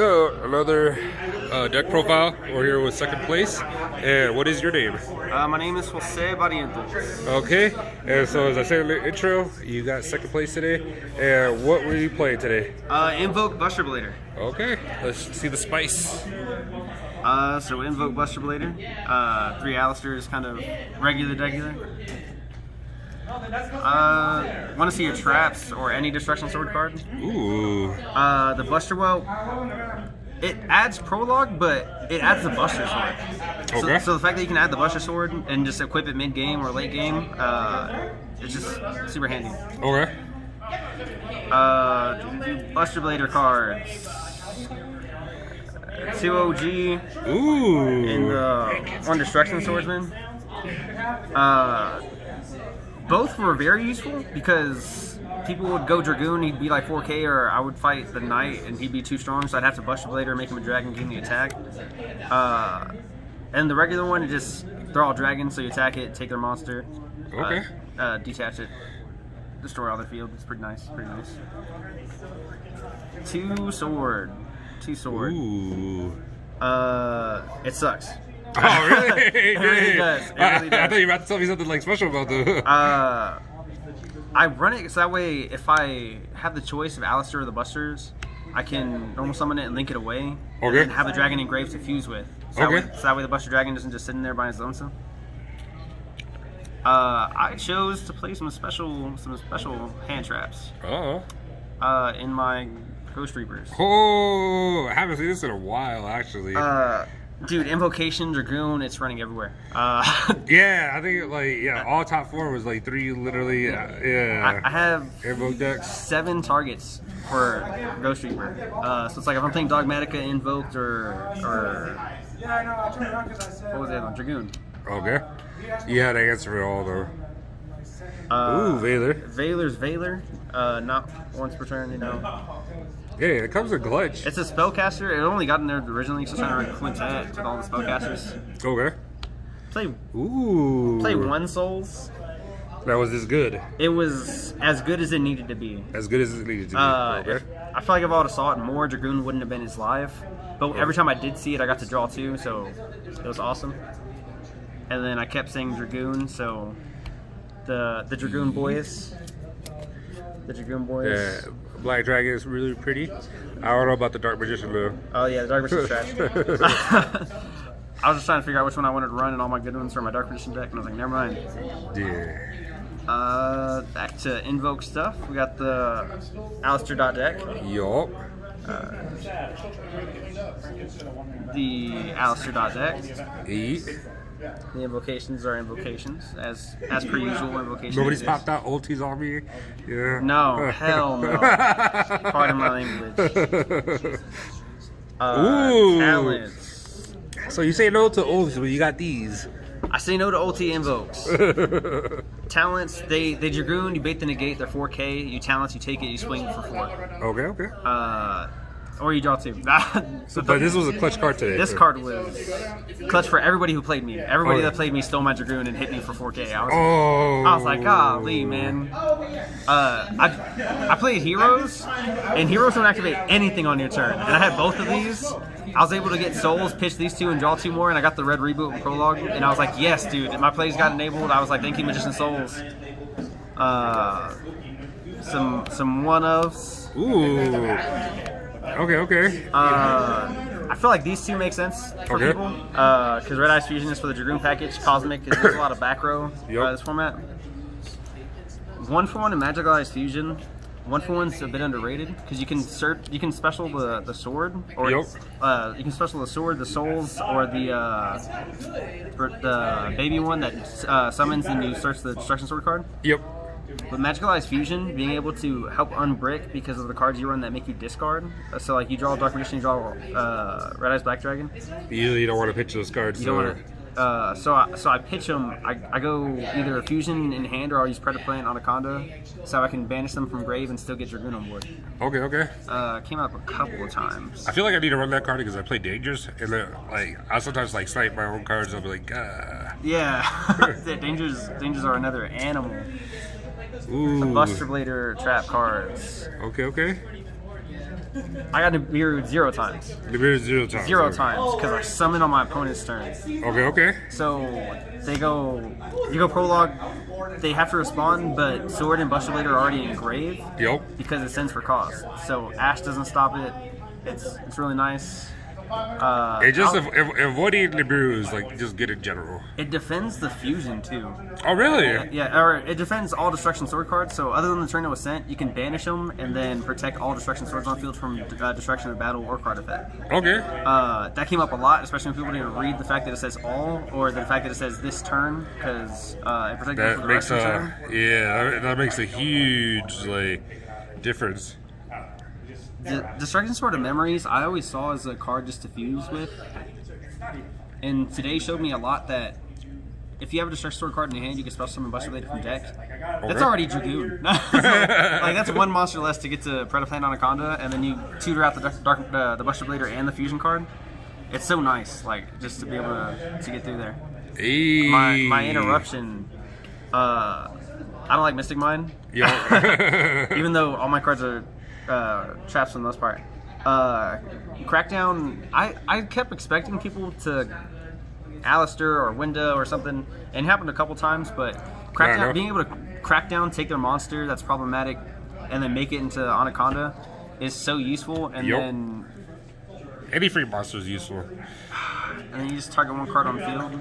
So another deck profile. We're here with second place. And what is your name? My name is Jose Barrientos. Okay. And so as I said in the intro, you got second place today. And what were you playing today? Invoke Buster Blader. Okay. Let's see the spice. So Invoke Buster Blader. 3 Alistairs, kind of regular. Want to see your traps or any destruction sword card? Ooh. The Buster, well, it adds prologue, but it adds the Buster sword. Okay. So the fact that you can add the Buster sword and just equip it mid game or late game, it's just super handy. Okay. Buster Blader cards. 2 OG. Ooh. And 1 Destruction Swordsman. Both were very useful because people would go Dragoon, he'd be like 4K, or I would fight the Knight and he'd be too strong, so I'd have to Buster Blader, make him a dragon, give me attack. And the regular one, they're all dragons, so you attack it, take their monster, Okay. Detach it, destroy all their field. It's pretty nice. 2 sword. Ooh. It sucks. Oh, really? It really does. I thought you were about to tell me something like special about the. I run it so that way if I have the choice of Alistair or the Busters, I can normal summon it and link it away. Okay. And have the dragon engraved to fuse with. So that way the Buster Dragon doesn't just sit in there by his lonesome. I chose to play some special hand traps. In my Ghost Reapers. Oh, I haven't seen this in a while, actually. Dude, Invocation, Dragoon, it's running everywhere. Yeah, I think all top 4 was like 3 literally. Yeah. I have Invoke decks. 7 targets for Ghost Reaper. So it's like if I'm playing Dogmatica, Invoked, or what was the other one? Dragoon. Okay. You had to answer it all though. Ooh, Valor. Valor's Valor. Not once per turn, you know. Yeah, it comes with Glitch. It's a spellcaster. It only got in there originally because I was trying to run quintet with all the spellcasters. Okay. Play 1 Souls. That was this good. It was as good as it needed to be. As good as it needed to be. Okay. I feel like if I would have saw it more, Dragoon wouldn't have been as live. But every time I did see it, I got to draw 2, so it was awesome. And then I kept saying Dragoon, so the Dragoon boys. The Dragoon boys. Yeah, Black Dragon is really pretty. I don't know about the Dark Magician though. Oh yeah, the Dark Magician's trash. I was just trying to figure out which one I wanted to run, and all my good ones for my Dark Magician deck, and I was like, never mind. Yeah. Back to Invoke stuff. We got the Alistair deck. Yup. The Alistair deck. Eat. The invocations are invocations, as per usual. Invocations. Nobody's popped out ultis on me. Yeah. No, hell no. Pardon my language. Ooh. Talents. So you say no to ultis, but you got these. I say no to ulti invokes. Talents, they Dragoon, you bait the negate, they're 4K. You talents, you take it, you swing for 4. Okay. Or you draw 2. But this was a clutch card today. This card was clutch for everybody who played me. Everybody that played me stole my Dragoon and hit me for 4K. I was like, golly, man. I played Heroes, and Heroes don't activate anything on your turn. And I had both of these. I was able to get Souls, pitch these 2, and draw 2 more, and I got the red reboot and prologue. And I was like, yes, dude. And my plays got enabled. I was like, thank you, Magician Souls. Some one-ofs. Ooh. Okay. I feel like these 2 make sense for people. Because Red Eyes Fusion is for the Dragoon package. Cosmic is there's a lot of back row this format. 1-for-1 in Magical Eyes Fusion. 1-for-1's a bit underrated because you can special the sword, or you can special the sword, the souls, or the baby one that summons and you search the destruction sword card. Yep. With Magical Eyes Fusion, being able to help unbrick because of the cards you run that make you discard. So like you draw Dark Magician, you draw Red Eyes Black Dragon. You don't want to pitch those cards. You don't want to. So I pitch them. I go either a fusion in hand or I'll use Predator Plant Anaconda, so I can banish them from grave and still get Dragoon on board. Okay. Came up a couple of times. I feel like I need to run that card because I play Dangers, and then I sometimes snipe my own cards. I'll be like, Yeah, Dangers are another animal. Ooh. Some Buster Blader trap cards. Okay. I got Nibiru 0 times. Nibiru 0 times. 0 times, because I summon on my opponent's turn. Okay. So you go prologue, they have to respond, but Sword and Buster Blade are already engraved. Yep. Because it sends for cost. So Ash doesn't stop it. It's really nice. It just avoiding Nibiru is like just good in general. It defends the fusion too. Oh really? Yeah, or it defends all destruction sword cards. So other than the turn it was sent, you can banish them and then protect all destruction swords on field from destruction of battle or card effect. Okay. That came up a lot, especially when people didn't read the fact that it says all or the fact that it says this turn, because it protects you for the rest of the turn. Yeah, that makes a huge difference. The Destruction Sword of Memories, I always saw as a card just to fuse with. And today showed me a lot that if you have a Destruction Sword card in your hand, you can special summon Buster Blade from deck. That's already Dragoon. That's one monster less to get to Predaplant Anaconda, and then you tutor out the Buster Blader and the fusion card. It's so nice, just to be able to get through there. Hey. My interruption, I don't like Mystic Mine. Yeah. Even though all my cards are traps for the most part. Crackdown, I kept expecting people to Alistair or Winda or something, and it happened a couple times, but Crackdown, being able to Crackdown, take their monster that's problematic, and then make it into Anaconda is so useful, and then any free monster is useful. And then you just target one card on the field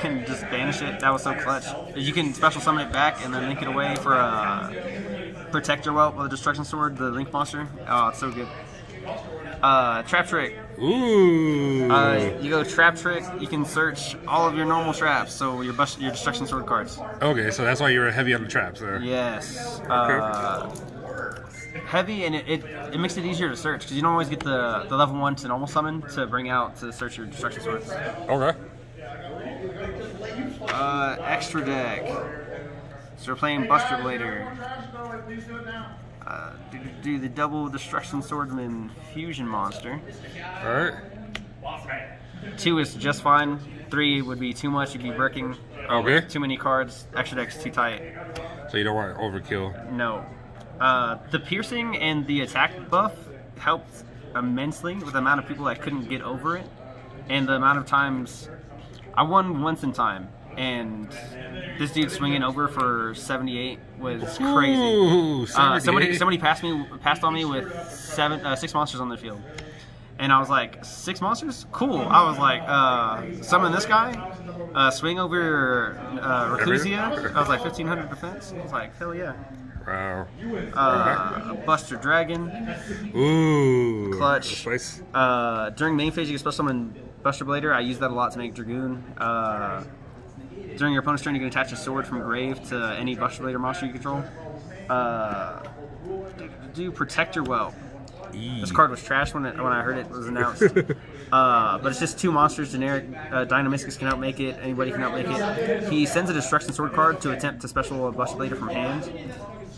and just banish it. That was so clutch. You can special summon it back and then link it away for a Protector Whelp with a Destruction Sword, the Link monster. Oh, it's so good. Trap Trick. Ooh. You go Trap Trick, you can search all of your normal traps, so your Destruction Sword cards. Okay, so that's why you were heavy on the traps there. Yes. Okay. Heavy, and it makes it easier to search, because you don't always get the level 1 to normal summon to bring out to search your Destruction Swords. Okay. Extra deck. So we're playing Buster Blader. Do the double Destruction Swordsman fusion monster. Alright. 2 is just fine. 3 would be too much, you'd be bricking. Okay. Too many cards. Extra deck's too tight. So you don't want overkill. No. The piercing and the attack buff helped immensely with the amount of people that couldn't get over it, and the amount of times I won once in time, and this dude swinging over for 78 was crazy. Ooh, somebody passed on me with 6 monsters on their field, and I was like, 6 monsters? Cool. I was like, summon this guy, swing over Reclusia. I was like 1500 defense. I was like, hell yeah. Wow. Buster Dragon. Ooh. Clutch. Nice. During main phase, you can special summon Buster Blader. I use that a lot to make Dragoon. During your opponent's turn, you can attach a sword from grave to any Buster Blader monster you control. Do Protector Whelp. This card was trash when I heard it was announced. But it's just 2 monsters, generic. Dynamiscus can outmake it. Anybody can outmake it. He sends a Destruction Sword card to attempt to special Buster Blader from hand.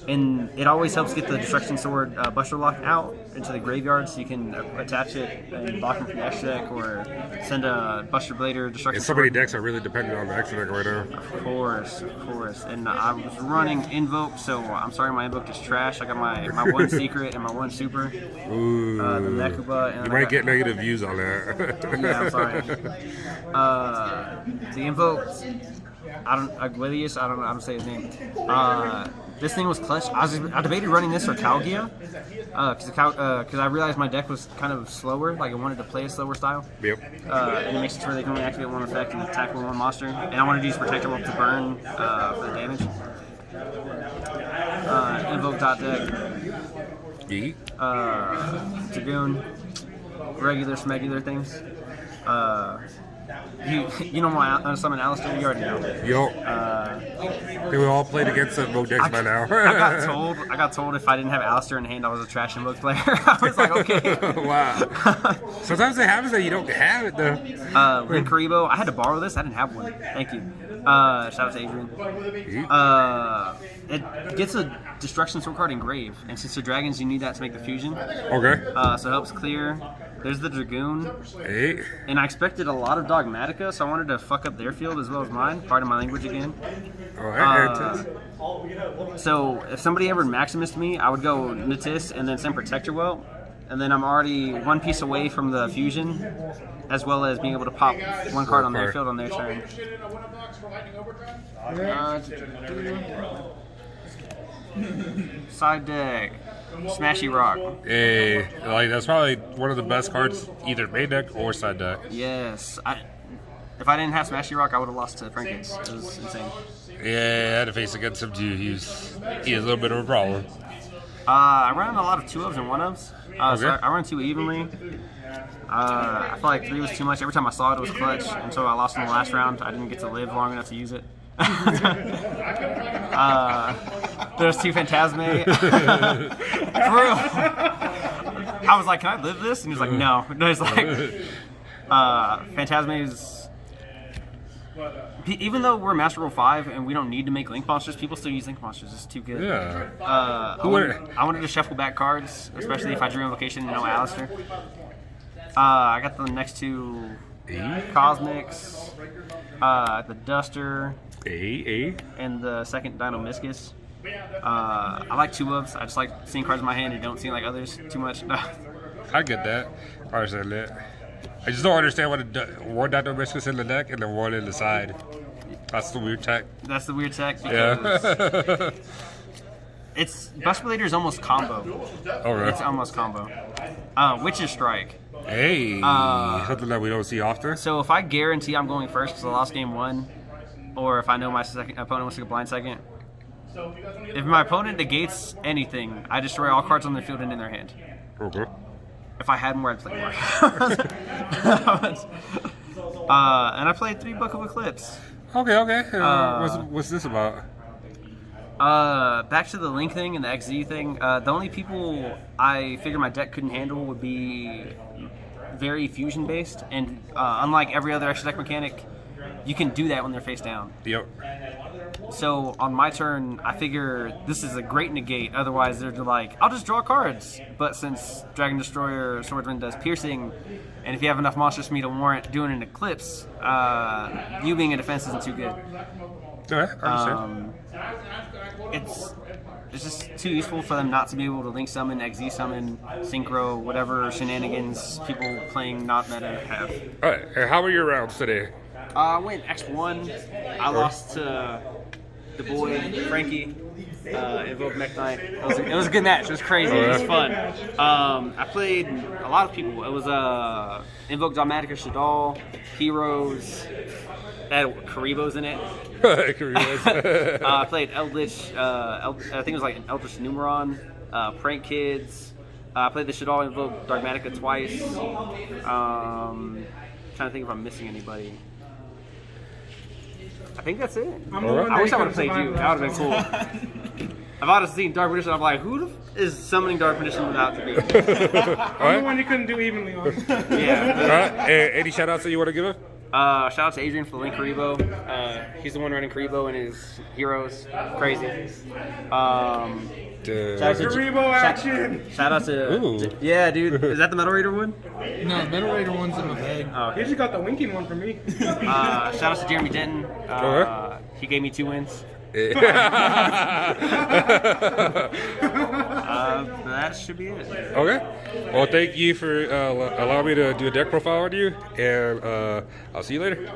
And it always helps get the Destruction Sword Buster Lock out into the graveyard, so you can attach it and block him from the extra deck, or send a Buster Blader Destruction So many decks are really dependent on the extra deck right now. Of course. And I was running Invoke, so I'm sorry my Invoke is trash. I got my 1 secret and my 1 super. Ooh. The Nekuba. And you might get negative views on that. Yeah, I'm sorry. The Invoke, Aguilius, I don't know how to say his name. This thing was clutch. I debated running this or Calgia, because I realized my deck was kind of slower, like I wanted to play a slower style. Yep. And it makes it so they can only activate 1 effect and attack with 1 monster. And I wanted to use Protector Whelp to burn for the damage. Invoke dot deck. Yeet. Dragoon. Regular smegular things. You know my summon Alistair, you already know. Yo. They all played against the Invoke decks by now. I got told if I didn't have Alistair in hand, I was a trash Invoke player. I was like, okay. Wow. Sometimes it happens that you don't have it though. Link Karibo, I had to borrow this. I didn't have one. Thank you. Shout out to Adrian. It gets a Destruction Sword card engraved, and since they're dragons, you need that to make the fusion. Okay. So it helps clear. There's the Dragoon. Hey. And I expected a lot of Dogmatica, so I wanted to fuck up their field as well as mine. Pardon my language again. Alright. So if somebody ever Maximus me, I would go Natis and then send Protector Whelp. And then I'm already one piece away from the fusion, as well as being able to pop one card on their field on their turn. Side deck, Smashy Rock. Hey, like that's probably one of the best cards, either main deck or side deck. Yes. If I didn't have Smashy Rock, I would have lost to Frankins. It was insane. Yeah, I had to face against him too. He's a little bit of a problem. I run a lot of 2-ofs and 1-ofs. Okay. So I run 2 evenly. I feel like 3 was too much. Every time I saw it, it was clutch. And so I lost in the last round. I didn't get to live long enough to use it. There's 2 Phantasme. For real. I was like, can I live this? And he was like, no. He's like, Phantasme is... Even though we're Master Rule 5 and we don't need to make Link Monsters, people still use Link Monsters. It's too good. Yeah. I wanted to shuffle back cards, especially if I drew Invocation and no Alistair. I got the next 2 Cosmics, the Duster, and the second Dino Miscus. I like 2-ofs. I just like seeing cards in my hand and don't see like others too much. I get that. I understand that. I just don't understand what one Dino Miscus in the deck and then one in the side. That's the weird tech. That's the weird tech because it's Bust Relator is almost combo. Oh, really? It's almost combo. Witch's Strike. Hey, something that we don't see often. So if I guarantee I'm going first because I lost game 1, or if I know my opponent wants to go blind second, if my opponent negates anything, I destroy all cards on their field and in their hand. Okay. If I had more, I'd play more. And I played 3 Book of Eclipse. Okay. What's this about? Back to the Link thing and the XZ thing. The only people I figured my deck couldn't handle would be very fusion based, and unlike every other extra deck mechanic, you can do that when they're face down. Yep. So on my turn, I figure this is a great negate. Otherwise, they're like, I'll just draw cards. But since Dragon Destroyer Swordsman does piercing, and if you have enough monsters for me to warrant doing an Eclipse, you being a defense isn't too good. Okay, I understand. It's just too useful for them not to be able to link summon, XZ summon, synchro, whatever shenanigans people playing not meta have. All right, and how were your rounds today? I went X1. I lost to the boy Frankie. Invoke Mech Knight. It was a good match. It was crazy. It was fun. I played a lot of people. It was Invoke Dogmatica Shadal, Heroes. That had Karibos in it. I played Eldritch. I think it was like an Eldritch Numeron. Prank Kids. I played the Shadal Invoke Dogmatica twice. Trying to think if I'm missing anybody. I think that's it. I wish I would have played you. That would have been cool. If I would have seen Dark Perdition, I'm like, who is summoning Dark Perdition without to be? I'm the one you couldn't do evenly on. Yeah. All right, any shout outs that you want to give him? Shout out to Adrian for the link Karibo. He's the one running Karibo and his heroes. Crazy. Karibo action! Shout out to... Ooh. Yeah, dude. Is that the Metal Raider one? No, Metal Raider one's in my bag. Oh, He just got the winking one for me. shout out to Jeremy Denton. He gave me 2 wins. That should be it. Okay. Well, thank you for allowing me to do a deck profile on you, and I'll see you later.